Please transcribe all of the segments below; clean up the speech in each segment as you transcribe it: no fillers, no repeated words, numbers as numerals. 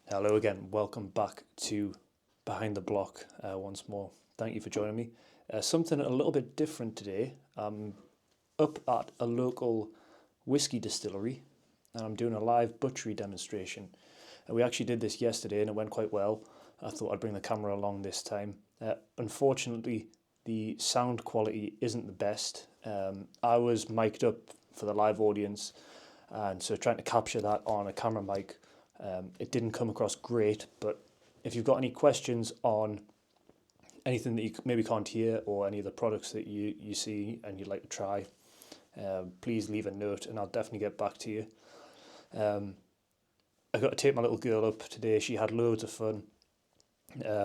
Hello again, welcome back to Behind the Block once more. Thank you for joining me. Something a little bit different today. I'm up at a local whiskey distillery and I'm doing a live butchery demonstration. We actually did this yesterday and it went quite well. I thought I'd bring the camera along this time. Unfortunately, the sound quality isn't the best. I was mic'd up for the live audience, and so trying to capture that on a camera mic, it didn't come across great. But if you've got any questions on anything that you maybe can't hear or any of the products that you see and you'd like to try, please leave a note and I'll definitely get back to you. I got to take my little girl up today. She had loads of fun.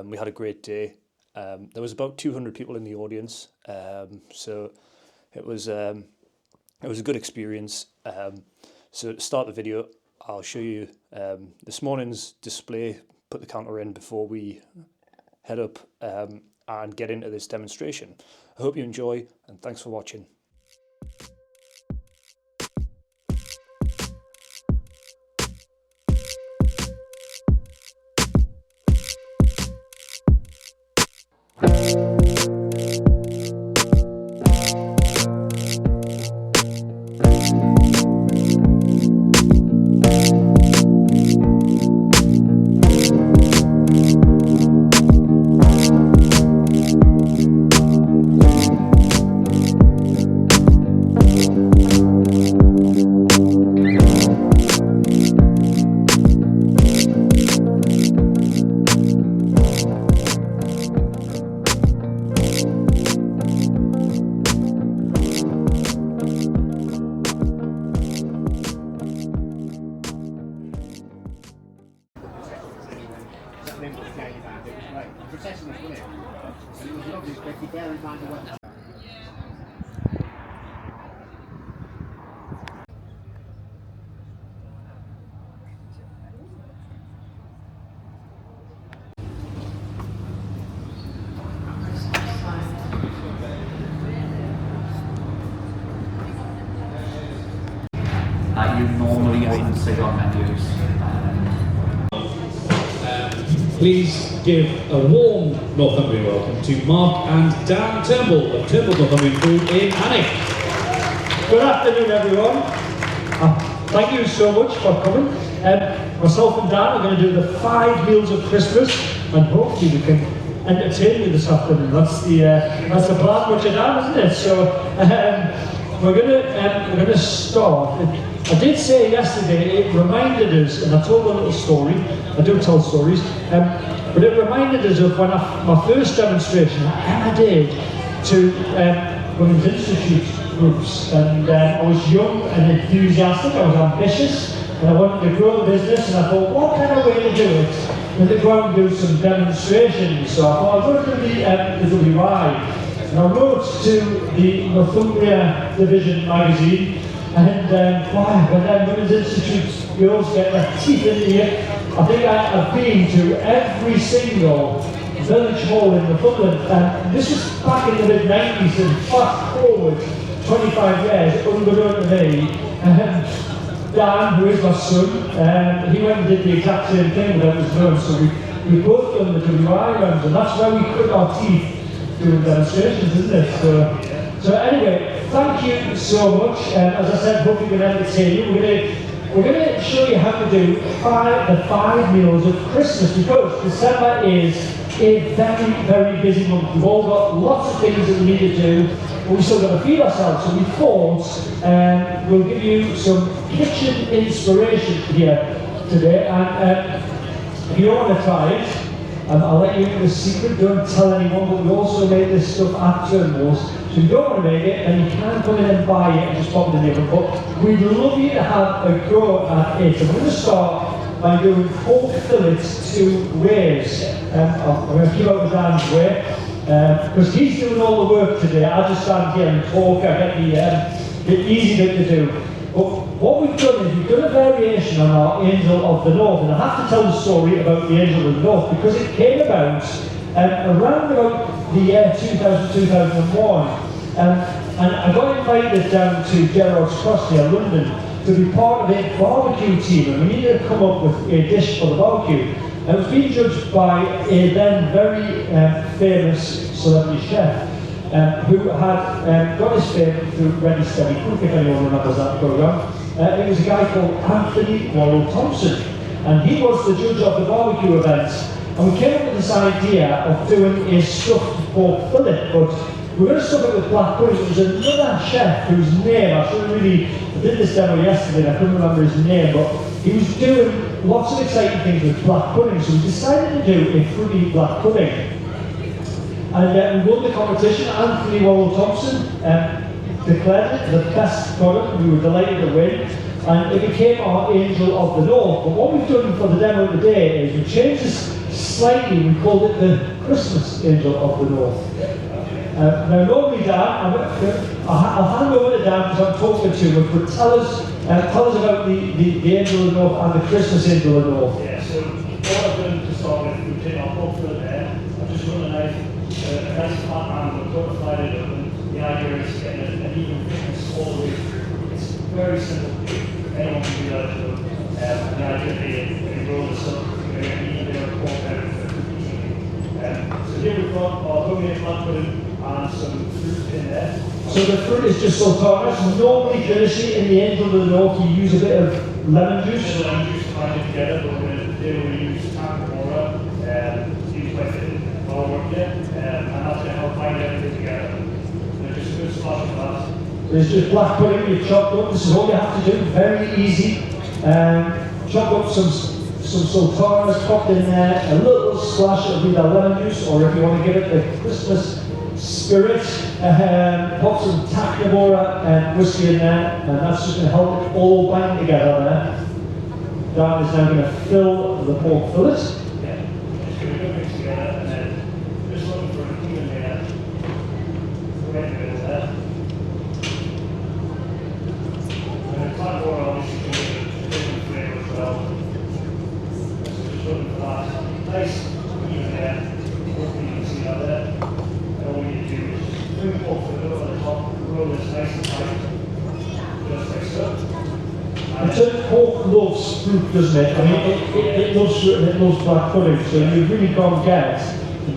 We had a great day. There was about 200 people in the audience, so it was a good experience. So to start the video, I'll show you this morning's display, put the counter in before we head up and get into this demonstration. I hope you enjoy and thanks for watching. That you normally wouldn't see on menus. Please give a warm Northumbrian welcome to Mark and Dan Turnbull of Turnbull Northumbrian Food in Alnwick. Good afternoon, everyone. Thank you so much for coming. Myself and Dan are going to do the 5 meals of Christmas, and hopefully we can entertain you this afternoon. That's the plan, which Dan, isn't it? So we're going to start. I did say yesterday, it reminded us, and I told a little story. I do tell stories, but it reminded us of when my first demonstration I did to Women's Institute groups, and I was young and enthusiastic. I was ambitious, and I wanted to grow the business. And I thought, what kind of way to do it? And to go and do some demonstrations. So I thought I'll go to the WI, and I wrote to the Northumbria Division magazine. And when Women's Institute girls get their teeth in the ear, I think I've been to every single village hall in Northumberland. And this was back in the mid-90s, and fast forward 25 years, unbeknown to me, Dan, who is my son, he went and did the exact same thing without his known. So we both done the WI rounds, and that's where we cut our teeth doing demonstrations, isn't it? So anyway, thank you so much. As I said, hope we can entertain you. We're going to show you how to do the 5 meals of Christmas, because December is a very, very busy month. We've all got lots of things that we need to do, but we've still got to feed ourselves. So we thought we'll give you some kitchen inspiration here today. And if you don't want to try it, I'll let you into the secret, don't tell anyone, but we also make this stuff at Turnbull's. So if you don't want to make it, then you can come in and buy it and just pop it in the oven. But we'd love you to have a go at it. And we're going to start by doing pork fillets 2 ways. I'm going to keep out with Dan's way, because he's doing all the work today. I just stand here and talk. I get the easy bit to do. But what we've done is we've done a variation on our Angel of the North. And I have to tell the story about the Angel of the North, because it came about around about the year 2000, 2001. And I got invited down to Gerrard's Cross near London to be part of a barbecue team, and we needed to come up with a dish for the barbecue. And it was being judged by a then very famous celebrity chef who had got his fame through Ready Steady Cook, if anyone remembers that programme. It was a guy called Anthony Warrell Thompson, and he was the judge of the barbecue events. And we came up with this idea of doing a stuffed pork fillet, but we're going to stuff it with black pudding. It was another chef whose name, I did this demo yesterday and I couldn't remember his name, but he was doing lots of exciting things with black pudding, so we decided to do a fruity black pudding. And we won the competition. Anthony Warrell Thompson declared it the best product. We were delighted to win, and it became our Angel of the North. But what we've done for the demo today is we changed this slightly. We called it the Christmas Angel of the North. Now normally Dan, I'll hand over to Dan because I'm talking to him, but tell us about the Angel of the North and the Christmas Angel of the North. Yeah, so what I've done to start with, we've taken our pork fillet there, I've just run a nice flat angle, butterflied it up, and the idea is getting an even thickness all the way through. It's very simple, anyone can do that at home. And the idea being, when you roll this up, you're going to get an even bit of pork out of it. So here we've got our homemade black pudding and some fruit in there. So the fruit is just sultanas. Normally, traditionally, in the Angel of the North, you use a bit of lemon juice. A lemon juice to bind it together, but today we're going to use Tangamora, used by our work here, and that's going to help bind everything together. So just a good splash of that. There's just black pudding you've chopped up. This is all you have to do. Very easy. Chop up some sultanas, popped in there. A little splash of either lemon juice, or if you want to give it the Christmas spirit, pop some Tangamora and whiskey in there, and that's just going to help it all bind together there. Dan is now going to fill the pork fillet. Yeah, just going to go mix together, and then just looking for an even layer. Right in the middle there. And the Tangamora obviously can give it a different flavour as well. So just looking for that nice even layer. Hopefully you can see that there. And all we need to do is just bring the pork fillet over the top, roll this nice and tight, just like so. Pork loves fruit, doesn't it? I mean, it loves fruit and it loves black pudding, so you've really gone get a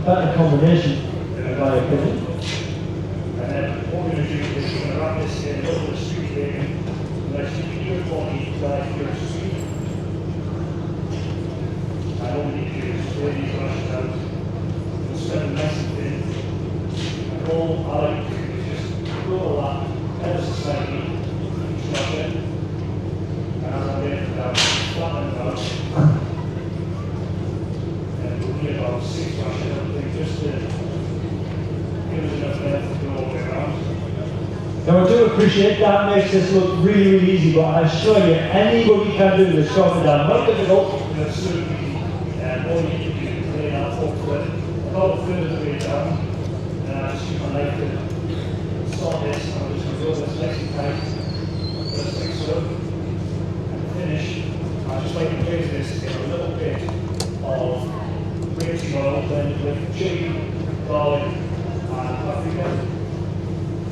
better combination, in my opinion. And then what we're going to do is we're going to wrap this in a little bit of sweet bacon, nice good quality dry pure sweet. And all we need to do is lay these rashes out, we'll spread them nice and thin. And all I like to do is just roll that ever so slightly, each rash in. And as I lay it down, flatten it out. And we'll need about 6 rashes, I think, just to give us enough length to go all the way around. Now I do appreciate that makes this look really, really easy, but I assure you, anybody can do this job and not difficult. It's super easy, and all you need to do is lay that pork fillet about a third of the way down, and I just use my knife to start this, and I'm just going to roll this nice and tight, just like so, and finish. I just like to place this in a little bit of rapeseed oil blended with chili, garlic, and paprika.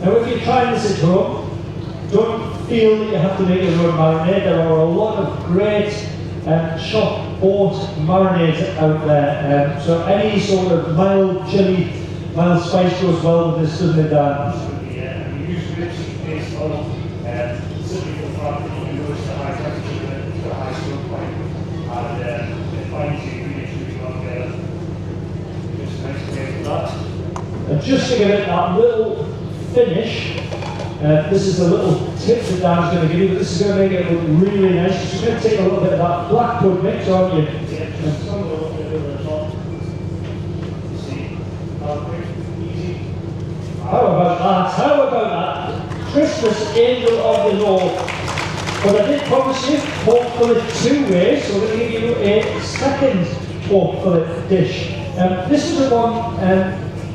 Now if you're trying this at home, don't feel that you have to make your own marinade. There are a lot of great shop bought marinades out there. So any sort of mild chili, mild spice goes well with this, doesn't it, Dan? Yeah, and we use rapeseed paste oil, simply for the fact that you can notice the high temperature and the high smoke point, and it binds the ingredients really well together. Just a nice taste of that. And just to give it that little finish, this is a little tip that Dan's going to give you, but this is going to make it look really nice. You're just going to take a little bit of that blackwood mix, aren't you? Yeah, just some of the little bit over the top. See, how quick, easy. How about that? How about that? Christmas Angel of the North. But I did promise you pork fillet 2 ways, so we're going to give you a second pork fillet dish. This is the one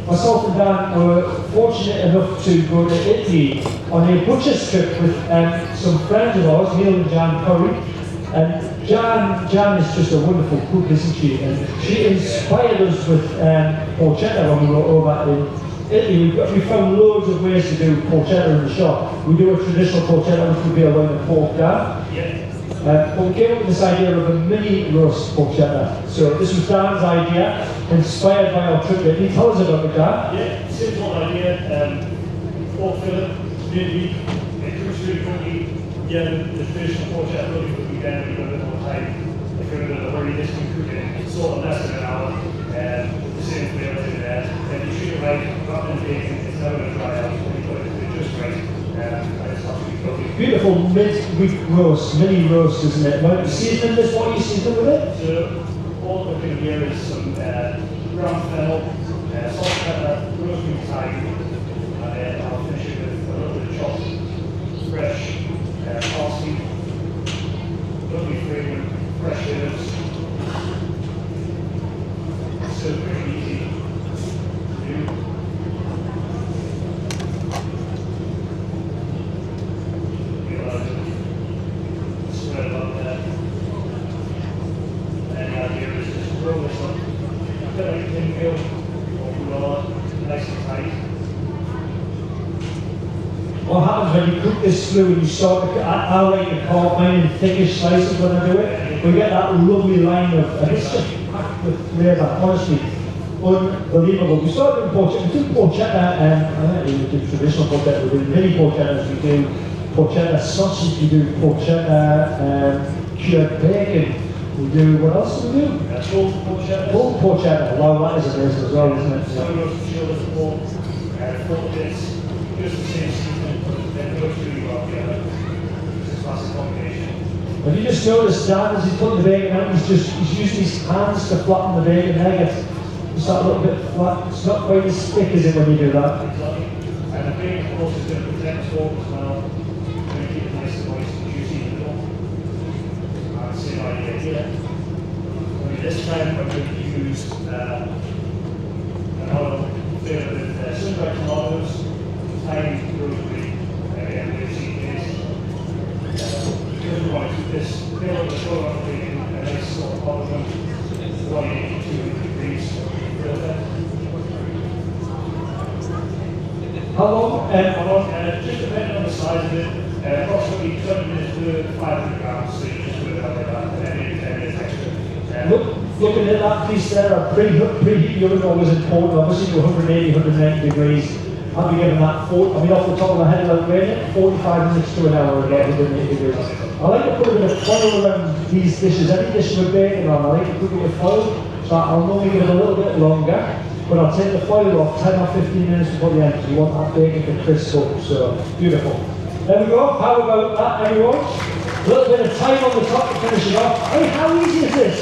myself and Dan were fortunate enough to go to Italy on a butcher's trip with some friends of ours, Neil and Jan Curry. And Jan is just a wonderful cook, isn't she? And she inspired us with porchetta when we were over in Italy, we found loads of ways to do porchetta in the shop. We do a traditional porchetta, which would be a line of pork down. But we came up with this idea of a mini roast porchetta. So this was Dan's idea, inspired by our trip to Italy. Tell us about it, Dan. Yeah, simple idea. Pork fillet, midweek, it cooks really quickly. Yeah, the traditional porchetta really would be down a bit more time. If you're in a hurry, this can cook in sort of less than an hour. With the same flavours in there. And you shoot it right, wrap it in bacon, it's never going to dry out. When you put it in just right, and it's absolutely lovely. Beautiful mid-week roast, mini roast, isn't it? Well, seasoning this, what are you seasoning with it? So, all we're doing here is some ground fennel, salt, pepper, rosemary, thyme, and then I'll finish it with a little bit of chopped, fresh parsley, lovely fragrant, fresh herbs. So pretty easy to do. Spread it up there. And the idea is just roll this up. A bit like pinwheel or roll, nice and tight. What happens when you cook this through and you start to, I like to carve mine in thickish slices when I do it. We get that lovely line of, and it's just packed with flavour, honestly, unbelievable. We started doing porchetta, we do porchetta, I think we do traditional porchetta, we do mini porchettas, we do porchetta sausage, we do porchetta, cured bacon, we do, what else do we do? Full porchetta. Full porchetta, wow, that is amazing as well, isn't it? So roast shoulders of pork, full bits, just the same seasoning, but then goes really well together. It's a classic combination. Have you just noticed Dan, as he's putting the bacon out, he's using his hands to flatten the bacon egg. It's that little bit flat. It's not quite as thick as it when you do that. Exactly. And the bacon, of course, is going to protect the pork as well. It's going to keep it nice and moist and juicy in the middle. And same idea here. Only this time I'm going to use an olive flavour with sun-dried tomatoes, thyme, rosemary, again with seed paste. Because we want to keep this flavor of the show on the bacon, a nice sort of olive one, 180 to 200 degrees. How long? Just depending on the size of it, approximately 20 minutes to 500 grams, so you just put it out like that, and then 10 minutes extra. Looking at that piece there, a preheat the oven always important, obviously to 180, 190 degrees. I'll be given that, I mean off the top of my head, like weighing it, 45 minutes to an hour at 180 degrees. I like to put a bit of foil around these dishes, any dish with bacon on, I like to put it with foil, so I'll normally give it a little bit longer. But I'll take the foil off 10 or 15 minutes before the end because you want that bacon to crisp up. So, beautiful. There we go. How about that, everyone? A little bit of time on the top to finish it off. Hey, how easy is this?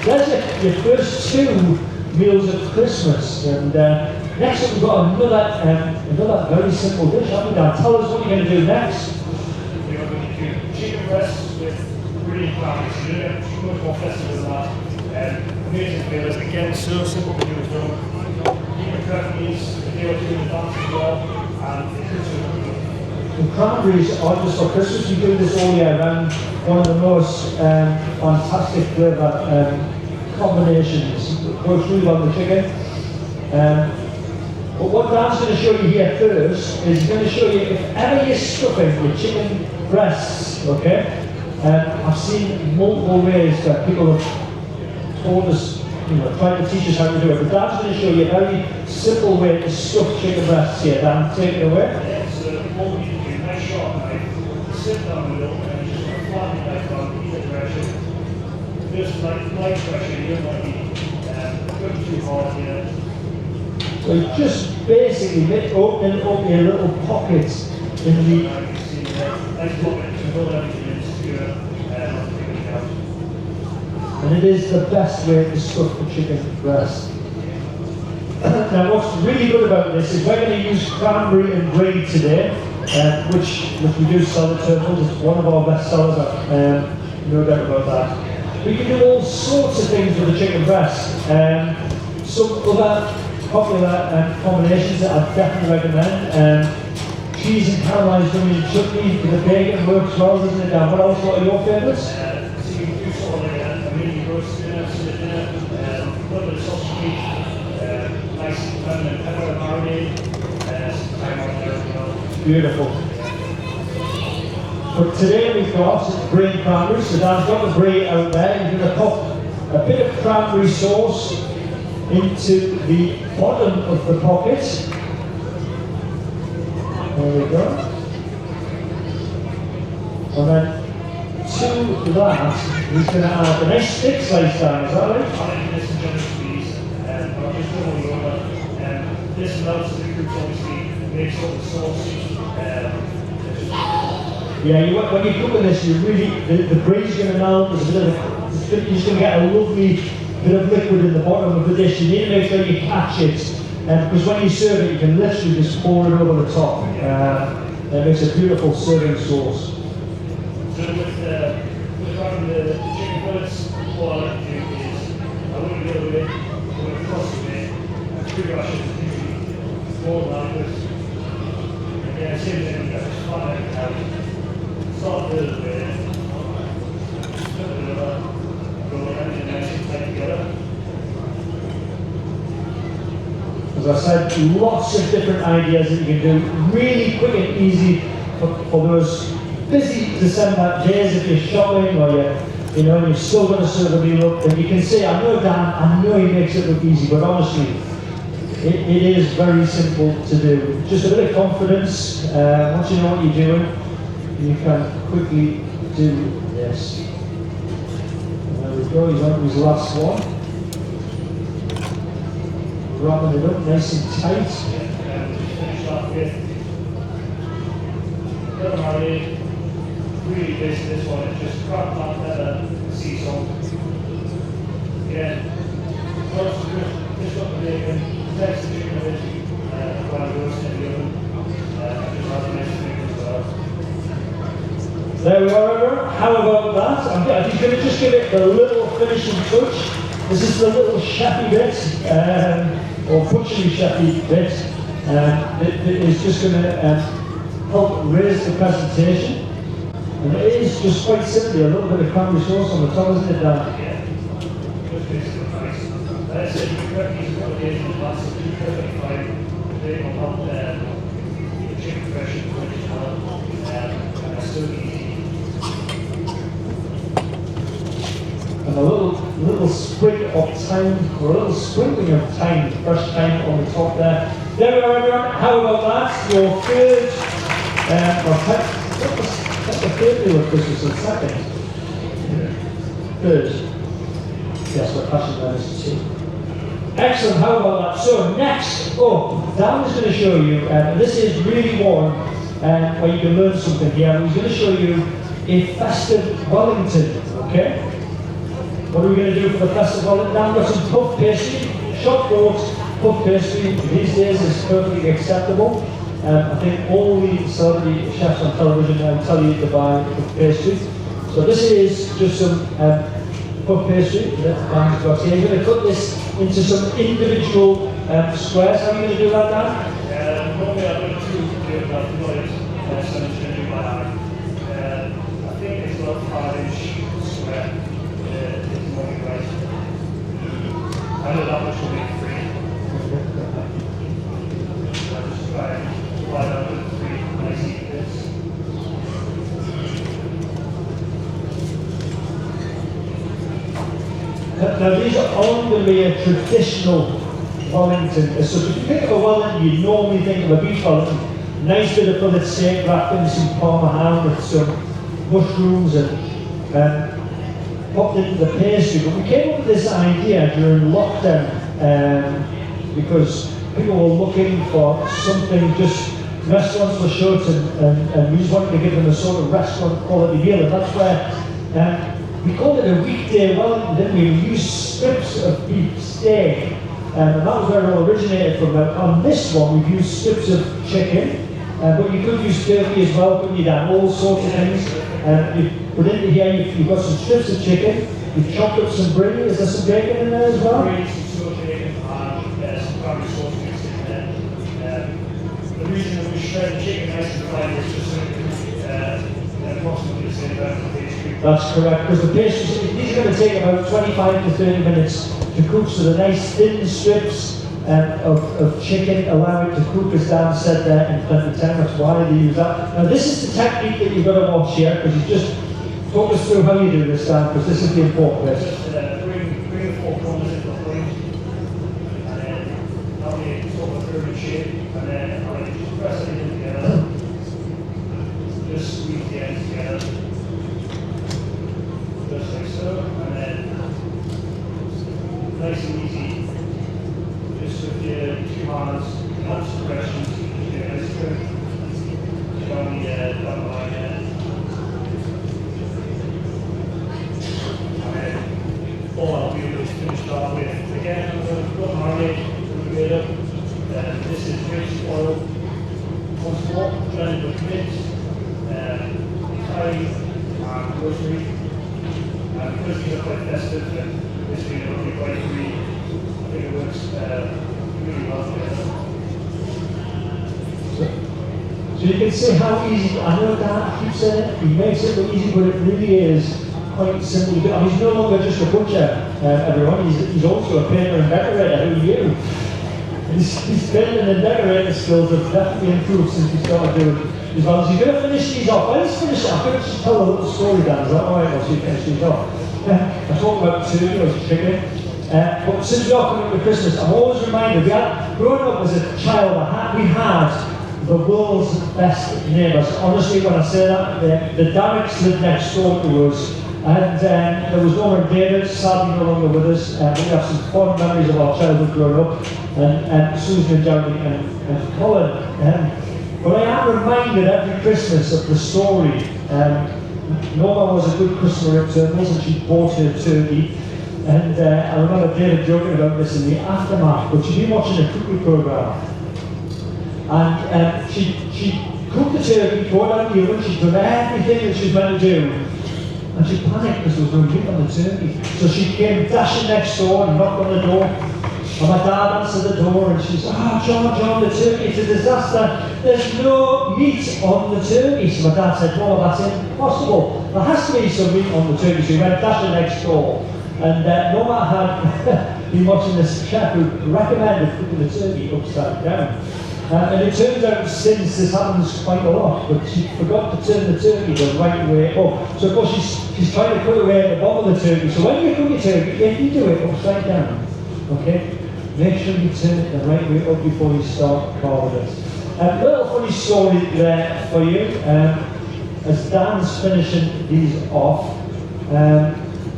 There's it, your first 2 meals of Christmas. And next up we've got another very simple dish, haven't we, Dan? Tell us what you're going to do next. We are going to do chicken breasts with brilliant clams. So you're going to do much more festive than that. Amazing flavours, again, so simple to do as well. You can prep these a day or 2 in advance as well, and it cooks really The cranberries are just for Christmas. We do this all year round. One of the most fantastic flavour combinations. It works really well with chicken. But what Dan's going to show you here first is he's going to show you if ever you're stuffing with chicken breasts, okay? I've seen multiple ways that people have told us, trying to teach us how to do it. But Dan's going to show you a very simple way to stuff chicken breasts here. Dan, take it away. Yeah, so what we need to do, nice sharp knife, sit down the middle, and just flatten the knife on either direction. Just like light pressure, you don't want to be going too hard here. So you just basically opening up your little pockets in the... Nice pocket to hold everything in secure, not to take it out. And it is the best way to stuff the chicken breast. Now what's really good about this is we're going to use cranberry and brie today, which we do sell at Turnbull. It's one of our best sellers, no doubt about that. We can do all sorts of things with the chicken breast. Some other popular combinations that I definitely recommend. Cheese and caramelised onion chutney with the bacon works well, doesn't it, Dan? What else? What are your favourites? So you can do sort of like a mini roast dinner, a little bit of sausage meat, nice lemon and pepper marinade Beautiful. But today we've got brie and cranberry, so Dan's got the brie out there. You're going to pop a bit of cranberry sauce into the bottom of the pocket. There we go. And then to that, he's going to add a nice thick slice down, is that right? This is just please, but I'm just going over. This melts the fruits, obviously, makes all the sauce. Yeah, when you're cooking this, you really, the brie's going to melt, there's a bit of, you're just going to get a lovely bit of liquid in the bottom of the dish. You need to make sure you catch it, because when you serve it, you can literally just pour it over the top. It makes a beautiful serving sauce. So with running the chicken fillets, what I like to do is, I wouldn't go with it, I would cross it, and pretty much it's usually more like this. And then same thing, I just flatten it out, start a little bit, flip it over, roll everything nice and tight together. As I said, lots of different ideas that you can do, really quick and easy for those busy December days if you're shopping or you're still going to serve a meal up. And you can say, I know Dan, I know he makes it look easy, but honestly, it is very simple to do. Just a bit of confidence. Once you know what you're doing, you can quickly do this. And there we go, he's on to his last one. Wrapping it up nice and tight. Just finish off with culinary. Really this one is just crab pot pepper, sea salt. Again, roast just up the bacon, text the chicken with it, while roasting in the oven. Just have a nice bacon as well. There we are, everyone. How about that? I'm going to just give it a little finishing touch. This is the little chefy bit, or butchery chefy bit. It is just going to help raise the presentation. And it is just quite simply a little bit of cranberry sauce on the top, isn't it, Dan? Yeah, just basically nice. As I said, you can prep these a couple of days in advance, so do perfectly fine. They will help the chicken fresh and quick as well. And it's so easy. And a little sprig of thyme, or a little sprinkling of thyme, fresh thyme on the top there. There we are, everyone. How about that? Your third, that's the third meal of Christmas and second. Third. Yes, we're passing that as two. Excellent, how about that? So next up, Dan is going to show you, this is really one where you can learn something here. He's going to show you a festive Wellington, okay? What are we going to do for the festive Wellington? Dan, we've got some puff pastry, shop goat puff pastry. These days is perfectly acceptable. I think all the celebrity chefs on television now tell you to buy puff pastry. So this is just some puff pastry that Dan's got here. You're going to cut this into some individual squares. How are you going to do that, Dan? Normally I don't do it, but I've got it, so I'm just going to do by hand. I think it's about 5-inch square. It's normally right. I know that much will make 3. I just try and divide out with 3 nice even bits. Now these are all going to be a traditional Wellington. So if you think of a Wellington, you normally think of a beef Wellington. Nice bit of fillet steak wrapped in some parma ham with some mushrooms and popped into the pastry. But we came up with this idea during lockdown because people were looking for something, just restaurants were shut and we just wanted to give them a sort of restaurant quality meal, and that's where we called it a weekday Wellington, didn't we? We used strips of beef steak, and that was where it all originated from. On this one, we've used strips of chicken, but you could use turkey as well, couldn't you, Dan? All sorts of things. You put into here, you've got some strips of chicken, you've chopped up some brie, is there some bacon in there as well? Some bacon and some cranberry sauce mixed in there. The reason that we shred the chicken nice and fine is just so it can approximately the same amount of pastry. That's correct, because the pastry, these are going to take about 25 to 30 minutes to cook, so the nice thin strips of chicken, allow it to cook, as Dan said there, in plenty of time. That's why they use that. Now this is the technique that you've got to watch here, because you just talk us through how you do this, Dan, because this is the important bit. Just bring the 4 corners into the point, and then that'll be sort of a curved shape, and then I'll just press it together. Just squeeze the ends together. Just like so, and then nice and easy. Just with your 2 hands, not suppression, just do a nice curve down the line there. And then all I'll do is finish off with, again, I'm going to put marinade, weigh it up. This is rich oil, once more, blended with mint, thyme, and rosemary. Because these are quite festive, this being a lovely white green, I think it works really well together. So you can see how easy, I know Dan keeps saying it, he makes it look easy, but it really is quite simple. I mean, he's no longer just a butcher, everyone, he's also a painter and decorator, who knew? His painting and decorating skills have definitely improved since he started doing as well. So he's going to finish these off. Well, let's finish it. I'm going to just tell a little story, Dan, is that alright? Once you finish these off. I talked about turkey or chicken. But since we are coming up to Christmas, I'm always reminded, growing up as a child, we had the world's best neighbours. Honestly, when I say that, the Derricks lived next door to us, and there was Norman David, sadly no longer with us, but we have some fond memories of our childhood growing up, and Susan and Jeremy and Colin. But I am reminded every Christmas of the story. Norma was a good customer at Turnbull's, and she bought her turkey. And I remember David joking about this in the aftermath, but she'd been watching a cookery programme. And she cooked the turkey, poured out the oven, she'd done everything that she was meant to do. And she panicked because there was no meat on the turkey. So she came dashing next door and knocked on the door. And my dad answered the door and she said, John, the turkey, it's a disaster. There's no meat on the turkey. So my dad said, no, that's impossible. There has to be some meat on the turkey. So he went dashing next door. And Norma had been watching this chef who recommended cooking the turkey upside down. And it turns out since this happens quite a lot, but she forgot to turn the turkey the right way up. So of course she's trying to cut away at the bottom of the turkey. So when you cook your turkey, if you do it upside down, okay, make sure you turn it the right way up before you start carving it. A little funny story there for you. As Dan's finishing these off,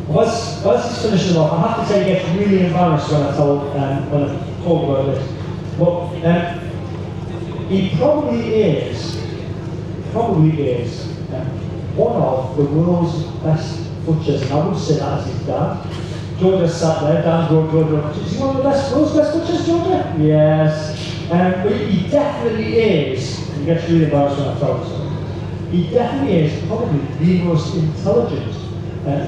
whilst he's finishing off, I have to say he gets really embarrassed when I talk about this. But he probably is one of the world's best butchers, and I would say that as his dad. Georgia sat there, Dan's Georgia. Is he one of the world's best butchers, Georgia? Yes. But he definitely is, and he gets really embarrassed when I tell him so. He definitely is probably the most intelligent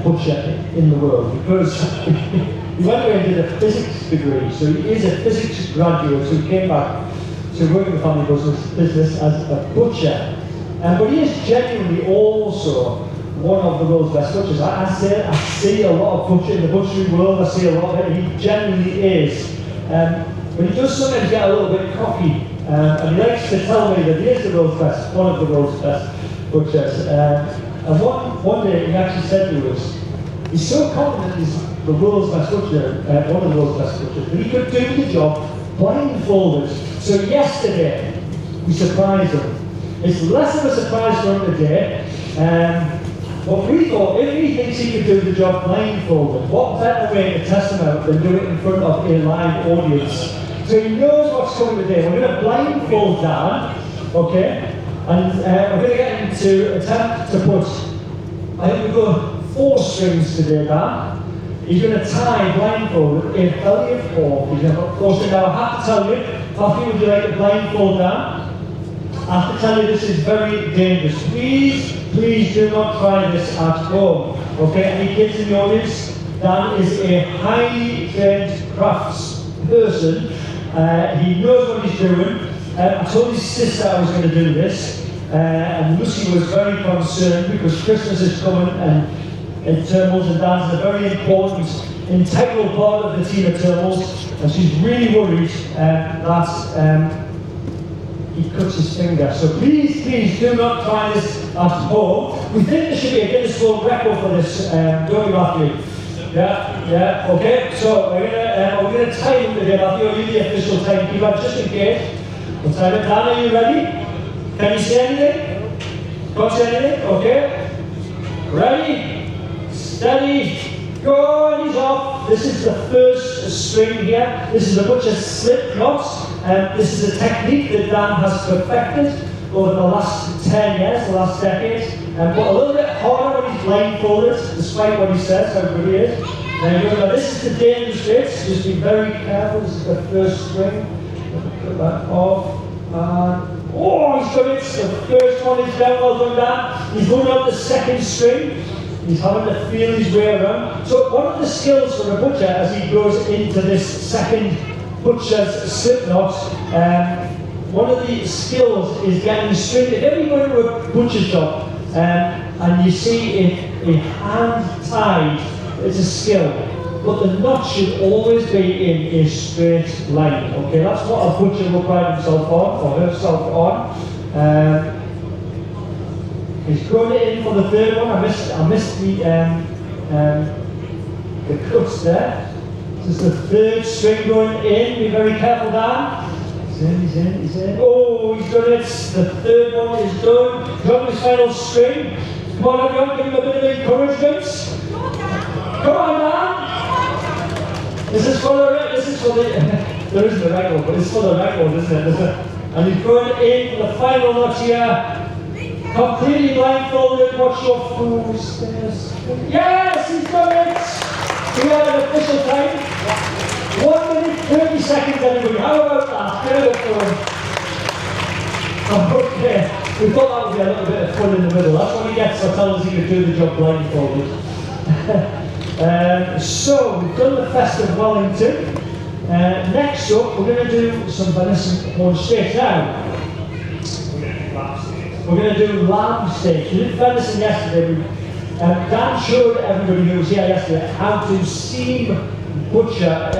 butcher in the world, because he went away and did a physics degree, so he is a physics graduate, so he came back to work in the family business as a butcher. But he is genuinely also one of the world's best butchers. I see a lot of butcher in the butchery world, I see a lot of it, he genuinely is. But he does sometimes get a little bit cocky, and he likes to tell me that he is the world's best, one of the world's best butchers. And one day he actually said to us, he's so confident he's the world's best butcher, one of the world's best butchers, that he could do the job blindfolded. So yesterday, we surprised him. It's less of a surprise for him today, but we thought if he thinks he could do the job blindfolded, what better way to test him out than do it in front of a live audience? So he knows what's coming today. We're going to blindfold Dan, okay? And we're going to get him to attempt to put, I think we've got 4 strings today, Dan. He's going to tie blindfolded a belly of pork. He's going to put 4 strings. Now I have to tell you, Matthew, would you like to blindfold Dan? I have to tell you this is very dangerous. Please do not try this at home. Okay, any kids in the audience? Dan is a highly trained crafts person. He knows what he's doing. I told his sister I was going to do this, and Lucy was very concerned because Christmas is coming and Turnbull's and Dan's a very important integral part of the team at Turnbull's, and she's really worried that he cuts his finger. So please do not try this at home. We think there should be a Guinness World Record for this, don't we, Matthew? Yeah, okay. So we're gonna time it again, Matthew. Are you the official timekeeper, just in case? We'll time it. Dan, are you ready? Can you say anything? Can't say anything? Okay. Ready? Steady. Go, and he's off. This is the first string here. This is the butcher's slip knot. This is a technique that Dan has perfected over the last 10 years, the last decade. But a little bit harder when he's blindfolded, despite what he says, how good he is. Now, this is the dangerous bit. Just be very careful. This is the first string. Put that off. Oh, he's got it. The first one is down. Well done, Dan. He's going up the second string. He's having to feel his way around. So one of the skills for a butcher as he goes into this second butcher's slip knot, one of the skills is getting the string. If ever you go into a butcher shop and you see a hand tied, it's a skill. But the knot should always be in a straight line. Okay, that's what a butcher will pride himself on, or herself on. He's thrown it in for the third one. I missed the cuts there. This is the third string going in. Be very careful, Dan. He's in. Oh, he's done it. The third one is done. He's on his final string. Come on, everyone, give him a bit of encouragement. Come on, Dan. This is for the. There isn't a record, but it's for the record, isn't it? And he's going in for the final knot here. Completely blindfolded, watch your footsteps. Yes, he's done it! We have an official time. 1 minute, 30 seconds, everybody. How about that? Get it up for him. Okay, we thought that would be a little bit of fun in the middle. That's what he gets for telling us he could do the job blindfolded. So, we've done the Festive Wellington. Next up, we're going to do some venison horn steaks. Now, we're going to do lamb steaks. We did venison yesterday. Dan showed everybody who was here yesterday how to steam butcher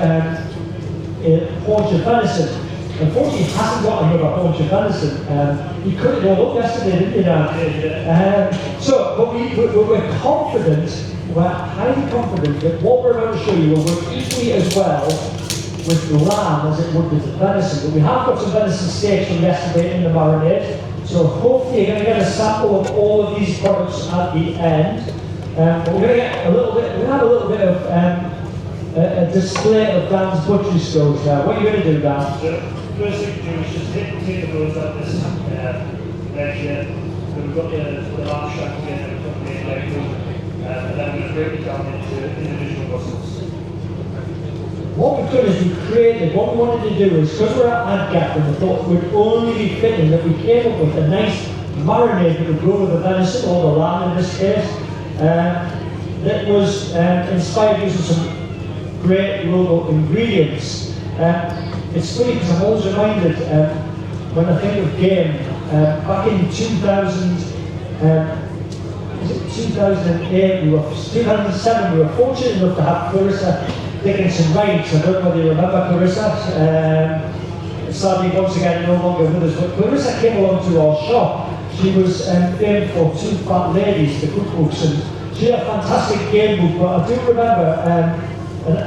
haunch of venison. Unfortunately, he hasn't got another haunch of venison. He cut it all up yesterday, didn't he, Dan? But we're confident, we're highly confident that what we're about to show you will work equally as well with the lamb as it would with the venison. But we have got some venison steaks from yesterday in the marinade. So hopefully you're going to get a sample of all of these products at the end. But we're going to get a little bit of a display of Dan's butchery skills now. What are you going to do, Dan? The first thing to do is just take the bones out of this leg here. We've got the lamb shank here and we've got the leg bone. And then we're going to break it down into individual muscles. What we've done is what we wanted to do is, because we're at Adgap and we thought it would only be fitting that we came up with a nice marinade that would go with the venison, or the lamb in this case, that was inspired using some great local ingredients. It's funny because I'm always reminded when I think of game, back in 2008, 2007, we were fortunate enough to have Clarissa Dickinson Wright. I don't know whether you remember Clarissa. Sadly, once again, no longer with us. But Clarissa came along to our shop. She was famed for Two Fat Ladies, the cookbooks, and she had a fantastic game book. But I do remember, and I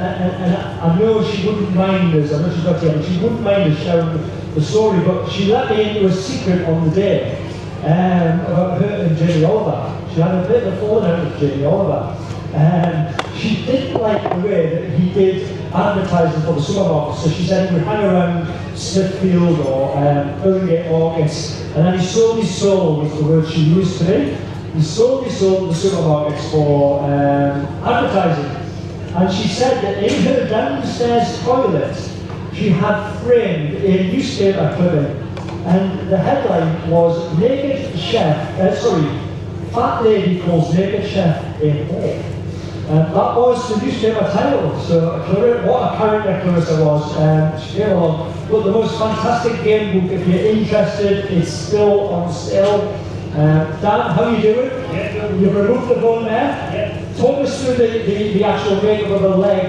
know she wouldn't mind us. I know she's not here, but she wouldn't mind us sharing the story. But she let me into a secret on the day about her and Jamie Oliver. She had a bit of a falling out with Jamie Oliver. She didn't like the way that he did advertising for the supermarket, so she said he would hang around Smithfield or Earlgate Markets, and then he sold his soul, was the word she used to me. He sold his soul to the supermarkets for advertising. And she said that in her downstairs toilet, she had framed a newspaper clipping, and the headline was Fat Lady Calls Naked Chef a Whore. That was the newspaper title, so what a character Clarissa was. She came along. But the most fantastic game book, if you're interested, it's still on sale. Dan, how are you doing? Yeah, You've removed the bone there? Yeah. talk us through the actual makeup of a leg.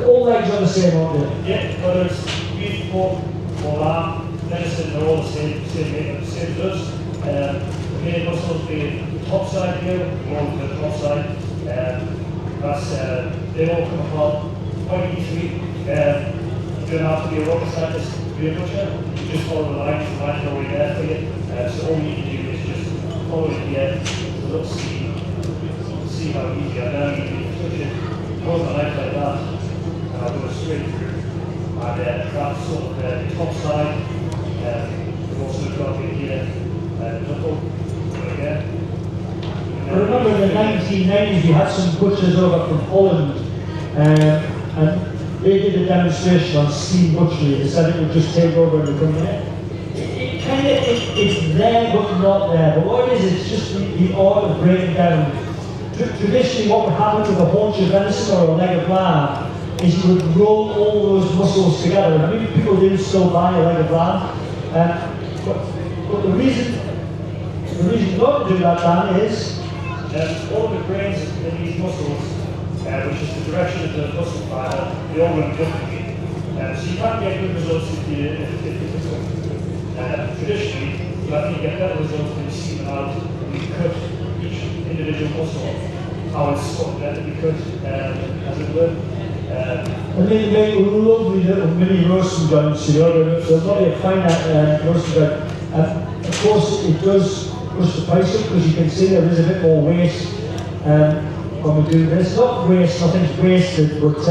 All legs are the same, aren't they? Yeah, whether it's beef, pork, or lamb, venison, they're all the same makeup, same as us. The main muscles being the top side here, more to the top side. They all come apart quite easily. You don't have to be a rocket scientist to be a butcher. You just follow the lines are already there for you. So all you need to do is just follow it at the end, the little seam, see how easy I know you can touch it, hold my knife like that, and I'll go straight through. And that's sort of the top side. We've also got it here, knuckle, again. I remember in the 1990s we had some butchers over from Holland, and they did a demonstration on steam butchery. They said it would just take over and become there. It's there but not there. But what it is, it's just the art of breaking down. Traditionally, what would happen with a haunch of venison or a leg of lamb is you would roll all those muscles together. I mean, people do still buy a leg of lamb, but the reason not to do that, Dan, is all the grains in these muscles, which is the direction of the muscle fiber, they all run differently. So you can't get good results if you traditionally, you have to get better results when you see them out and you cut each individual muscle how it's sort of better to be cut, as it were. and they make lovely little mini roasting joints, you know, they're lovely a fine roasting joint. Of course, it does push the price up because you can see there is a bit more waste when we do this. Not waste, nothing's wasted, but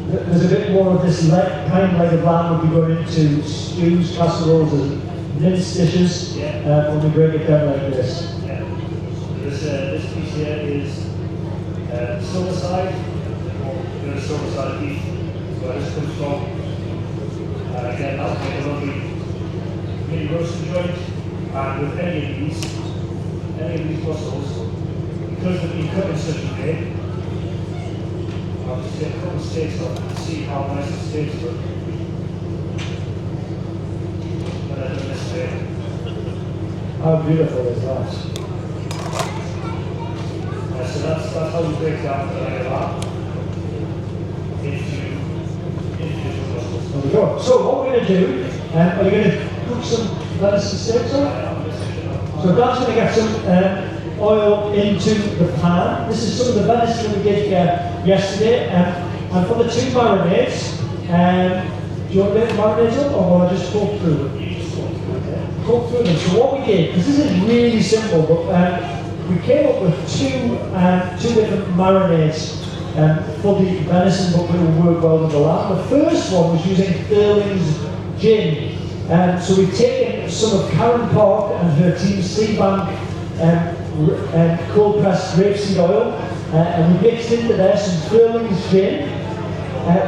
there's a bit more of this kind leg of lamb would be going into stews, casseroles, and minced dishes when we break it down like this. Yeah. This piece here is silver side, or the silver side beef, where this comes from. Again, that'll make a lovely mini roasting joint. And with any of these muscles, because they've been cut in such a way, I'll just get a couple of steaks off and see how nice the steaks look. And then this way. How beautiful is that? So that's how we break down the leg of lamb into individual muscles. There we go. So what we're going to do, are you going to cook some venison steaks on? So Dan's going to get some oil into the pan. This is some of the venison we did yesterday. And for the two marinades, do you want to make the marinades up or will I just talk through them? Talk through them. So what we did, because this is really simple, but we came up with two different marinades for the venison, but they will work well with the lamb. The first one was using Sterling's gin. So we've taken some of Karen Park and her team's Seabank cold pressed rapeseed oil, and we mixed into there some Sterling's gin.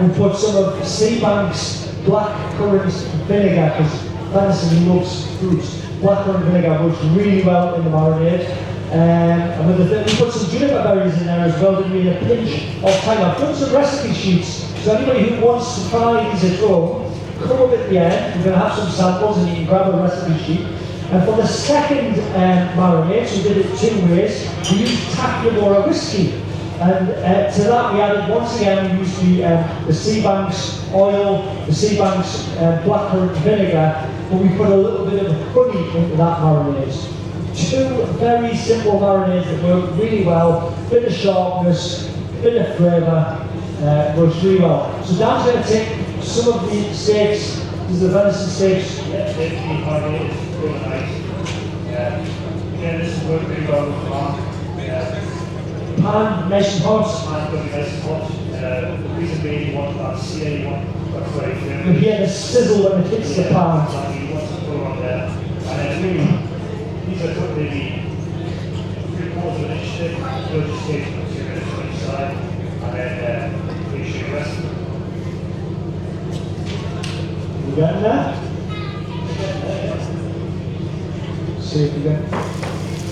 We put some of Seabank's blackcurrant vinegar, because venison loves fruits. Blackcurrant vinegar works really well in the marinade. And we put some juniper berries in there as well, to give a pinch of thyme. I've done some recipe sheets, so anybody who wants to try these at home, come up at the end. We're going to have some samples and you can grab a recipe sheet. And for the second marinade, so we did it two ways. We used Taculamora whiskey. And to that we added, once again, we used the Seabank's oil, the Seabank's blackcurrant vinegar, but we put a little bit of honey into that marinade. Two very simple marinades that work really well, bit of sharpness, bit of flavour, works really well. So Dan's going to take some of the steaks, these are the venison steaks. Yeah, they've been marinated really nice. Again, this has worked really well with the lamb. Pan, nice and hot. Pan's going to be nice and hot. The reason being you want that sear, you want that very flavour. You hear the sizzle when it hits the pan. Exactly, you want to go on there. And then really, these are cut maybe 3/4 of an inch thick, so just take 2 minutes on each side, and then finish your rest. You getting there? See if you get.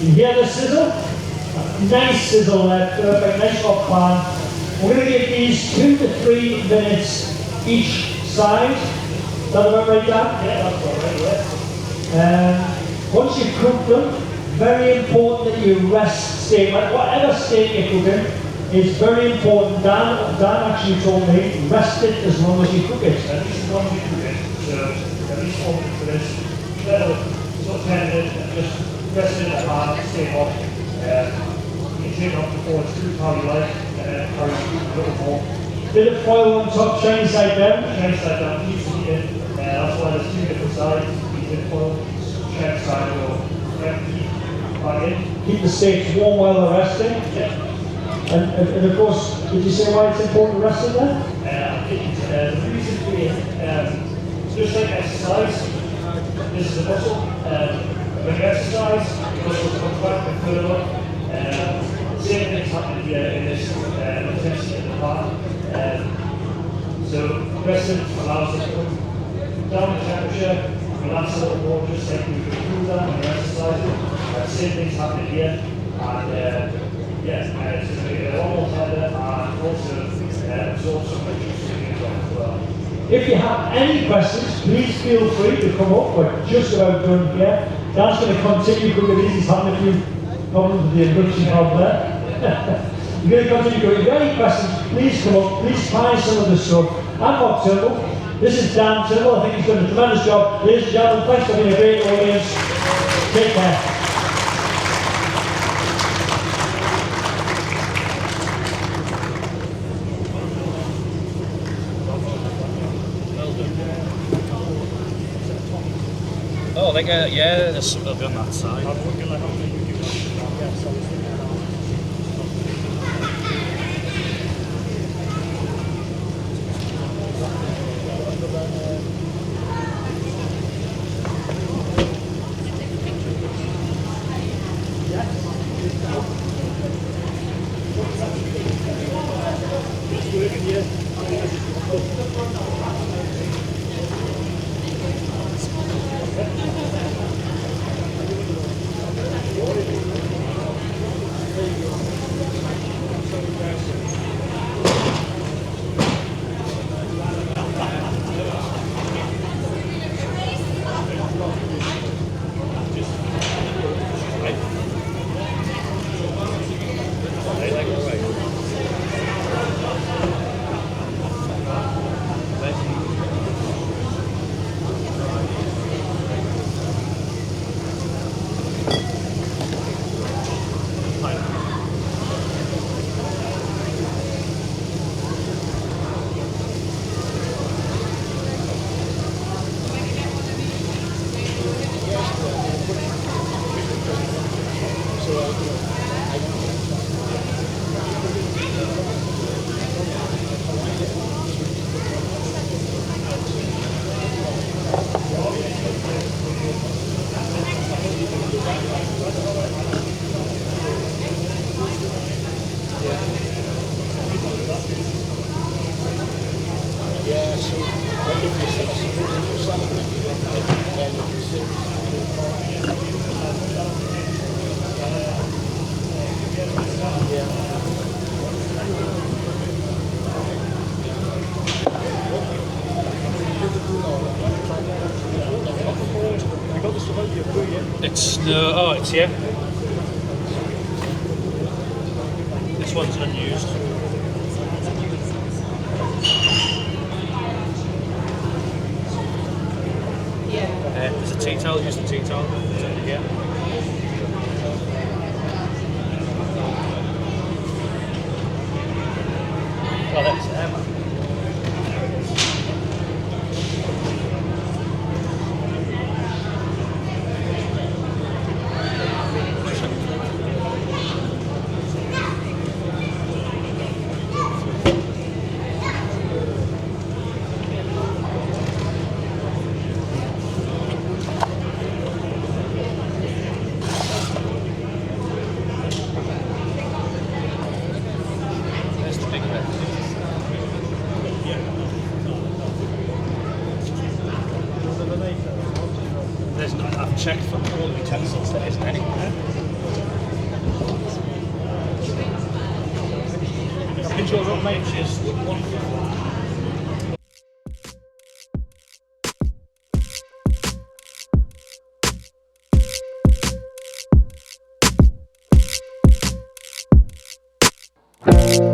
You hear the sizzle? Nice sizzle there, perfect, nice hot pan. We're going to give these 2 to 3 minutes each side. Is that about right, Dan? Yeah, that's all right, yeah. Once you've cooked them, very important that you rest steak. Like whatever steak you're cooking, it's very important. Dan actually told me, rest it as long as you cook it. At least as long as you cook it, so at least 4 minutes for this. Let it sort of 10 minutes and just rest it in the pan, stay hot. You can take it off before it's too how you like, carry on a little more. Bit of foil on top, Chinese side down. Chinese side down, keeps the heat in. That's why there's 2 different sides. You can foil, Chinese side will keep back in. Keep the steaks warm while they're resting. Yeah. And of course, did you say why it's important to rest it there? I think the reason being, just like exercise, this is a muscle. When you exercise, the muscle comes back and fill it up. Same thing's happening here in this intensity in the pan. So resting allows us to come down the temperature, relax a little more, just like we would do that when you're exercising. Same thing's happening here. And yes, it's going to be a lot more tender and also absorb some of the juices as well. If you have any questions, please feel free to come up. We're just about done here. Dan's going to continue cooking these. He's having a few problems with the induction hob there. You're going to continue cooking. If you have any questions, please come up. Please try some of the stuff. I'm Mark Turnbull. This is Dan Turnbull. I think he's done a tremendous job. Ladies and gentlemen, thanks for being a great audience. Take care. Oh, like yeah, there's something on that side. It's no, oh, it's here. This one's unused. There's a tea towel, use the tea towel. Yeah. Oh, that's I've checked for all the utensils, there isn't any. Control room, mate, is one. Bye.